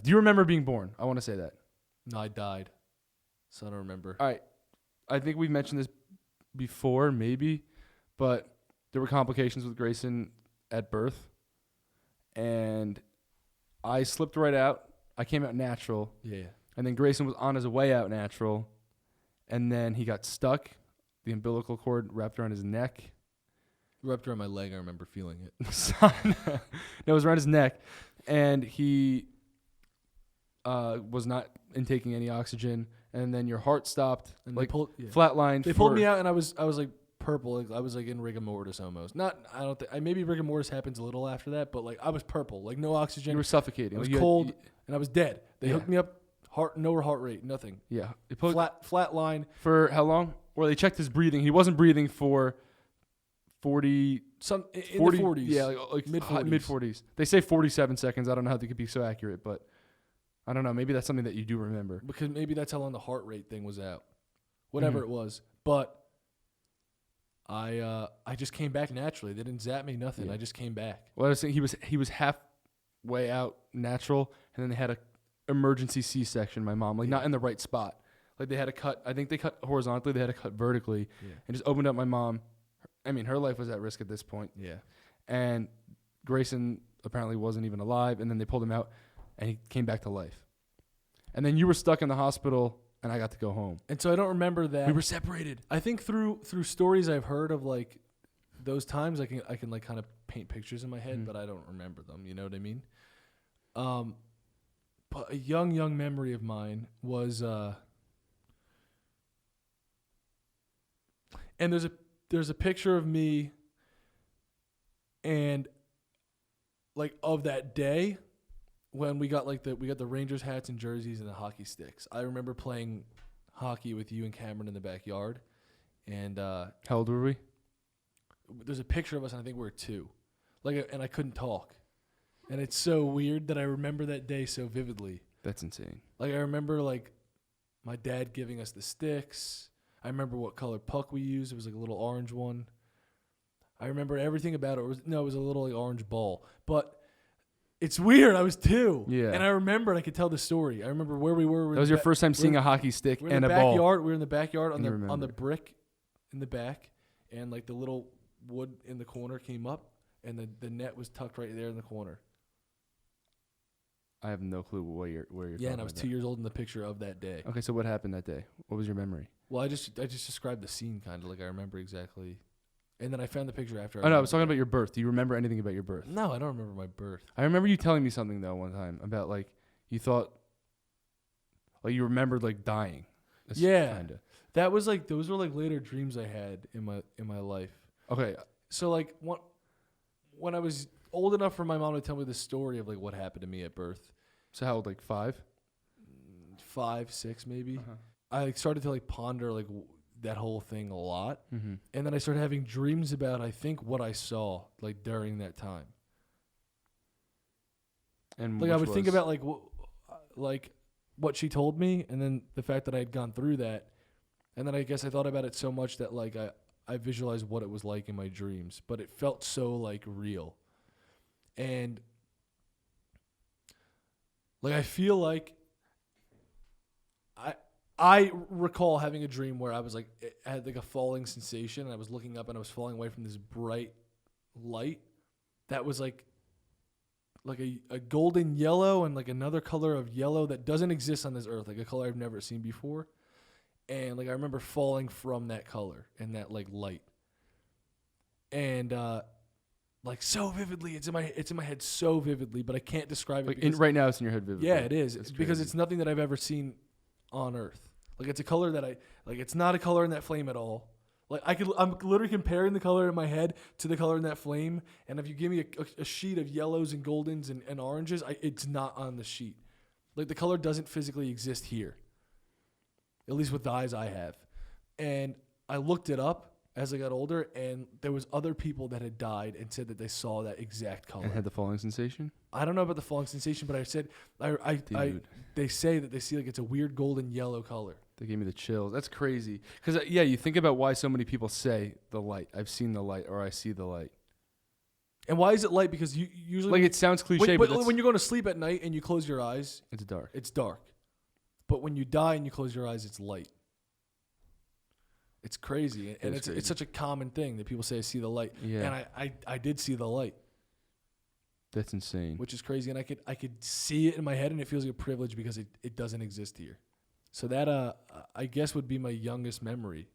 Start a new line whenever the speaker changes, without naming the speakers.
Do you remember being born? I want to say that.
No, I died. So I don't remember.
All right. I think we've mentioned this before, maybe, but there were complications with Grayson at birth, and I slipped right out. I came out natural,
Yeah.
and then Grayson was on his way out natural, and then he got stuck. The umbilical cord wrapped around his neck.
Wrapped around my leg, I remember feeling it.
No, it was around his neck, and he was not intaking any oxygen, and then your heart stopped,
And
like
they
flatlined.
They pulled me out, and I was like purple. Like, I was like in rigor mortis almost. Not, I don't think. Maybe rigor mortis happens a little after that, but like I was purple, like no oxygen.
You were suffocating.
I was
Like,
cold, and I was dead. They
Yeah.
hooked me up, no heart rate, nothing.
Yeah.
Flat line.
For how long? Well, they checked his breathing. He wasn't breathing for 40...
In the 40s.
Yeah, like
Mid-40s.
mid-40s. They say 47 seconds. I don't know how they could be so accurate, but I don't know. Maybe that's something that you do remember.
Because maybe that's how long the heart rate thing was out. Whatever
Mhm.
it was. But I just came back naturally. They didn't zap me, nothing.
Yeah.
I just came back.
Well, I was saying he was halfway out natural, and then they had a emergency C-section. My mom, like, not in the right spot. Like, they had to cut. I think they cut horizontally. They had to cut vertically, and just opened up my mom. I mean, her life was at risk at this point.
Yeah.
And Grayson apparently wasn't even alive, and then they pulled him out, and he came back to life. And then you were stuck in the hospital, and I got to go home.
And so I don't remember that.
We were separated.
I think through stories I've heard of like those times, I can like kind of paint pictures in my head, but I don't remember them. You know what I mean? But a young memory of mine was, and there's a picture of me, and like of that day when we got the Rangers hats and jerseys and the hockey sticks. I remember playing hockey with you and Cameron in the backyard, and
How old were we?
there's a picture of us, and I think we were 2, and I couldn't talk, and it's so weird that I remember that day so vividly.
That's insane.
Like I remember like my dad giving us the sticks. I remember what color puck we used. It was like a little orange one. I remember everything about it. It was a little like orange ball, but. It's weird. I was 2.
Yeah.
And I remembered. I could tell the story. I remember where we were.
That was your first time seeing a hockey stick and a ball.
We were in the backyard on
And
the brick in the back, and like the little wood in the corner came up, and the net was tucked right there in the corner.
I have no clue where you're
Yeah, and I was 2 years old in the picture of that day.
Okay, so what happened that day? What was your memory?
Well, I just described the scene kind of like I remember exactly. And then I found the picture after.
Oh, no, I was talking about your birth. Do you remember anything about your birth?
No, I don't remember my birth.
I remember you telling me something, though, one time about, like, you thought, like, you remembered, like, dying. That's
Yeah.
Kinda.
That was like, those were like later dreams I had in my life.
Okay.
So like when I was old enough for my mom to tell me the story of like what happened to me at birth,
So how old, like 5?
5, 6 maybe.
Uh-huh.
I like started to like ponder like that whole thing a lot,
Mm-hmm.
and then I started having dreams about I think what I saw like during that time.
And
Like I would think about like what she told me, and then the fact that I had gone through that, and then I guess I thought about it so much that like I visualized what it was like in my dreams, but it felt so like real, and like I feel like I recall having a dream where I was like, I had like a falling sensation, and I was looking up and I was falling away from this bright light that was like a golden yellow and like another color of yellow that doesn't exist on this earth, like a color I've never seen before. And like I remember falling from that color and that like light. And like so vividly, it's in my head so vividly, but I can't describe it.
Like right now it's in your head vividly.
Yeah, it is.
It's
because
crazy.
it's nothing that I've ever seen on earth. Like it's a color that it's not a color in that flame at all. Like I'm literally comparing the color in my head to the color in that flame. And if you give me a sheet of yellows and goldens and oranges, it's not on the sheet. Like the color doesn't physically exist here. At least with the eyes I have. And I looked it up as I got older, and there was other people that had died and said that they saw that exact color.
And had the falling sensation?
I don't know about the falling sensation, but I said they say that they see like it's a weird golden yellow color.
They gave me the chills. That's crazy. Because, yeah, you think about why so many people say the light. I've seen the light, or I see the light.
And why is it light? Because you usually
Like, it sounds cliche, but
when you're going to sleep at night and you close your eyes,
it's dark.
it's dark. But when you die and you close your eyes, it's light. It's crazy, and it's such a common thing that people say, "I see the light."
Yeah.
And I did see the light,
That's insane.
which is crazy, and I could see it in my head, and it feels like a privilege because it doesn't exist here. So that I guess would be my youngest memory